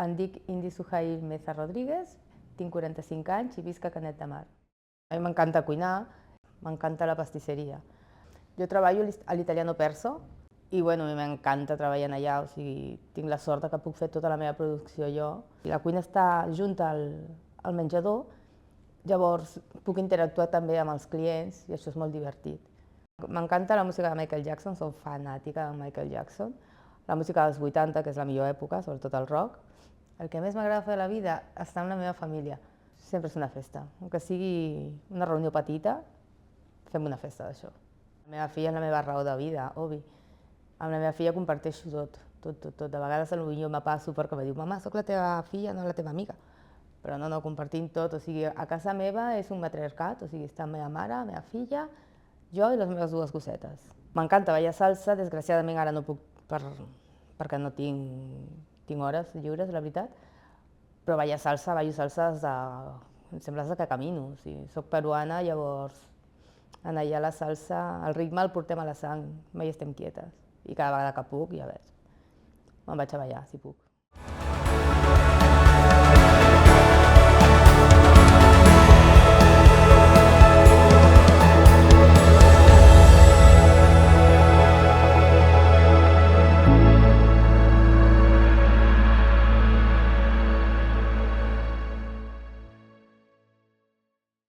Em dic Indi Suhail Meza Rodríguez, tinc 45 anys i visc a Canet de Mar. A mi m'encanta cuinar, m'encanta la pastisseria. Jo treballo a l'Italiano Perso i bueno, a mi m'encanta treballar allà, o sigui, tinc la sort que puc fer tota la meva producció jo. I la cuina està junta al menjador, llavors puc interactuar també amb els clients i això és molt divertit. M'encanta la música de Michael Jackson, soc fanàtica de Michael Jackson. La música dels 80, que és la millor època, sobretot el rock. El que més m'agrada fer a la vida és estar amb la meva família. Sempre és una festa, que sigui una reunió petita, fem una festa d'això. La meva filla és la meva raó de vida, obvi. Amb la meva filla comparteixo tot. De vegades potser me passo perquè me diu «Mama, soc la teva filla, no la teva amiga». Però no, compartim tot, o sigui, a casa meva és un matriarcat, o sigui, està la meva mare, la meva filla, jo i les meves dues gossetes. M'encanta ballar salsa, desgraciadament ara no puc perquè no tinc hores lliures, la veritat, però ballo salsa em sembla que camino, o sigui, soc peruana, llavors en allà la salsa, el ritme el portem a la sang, mai estem quietes, i cada vegada que puc, ja veig, me'n vaig a ballar si puc.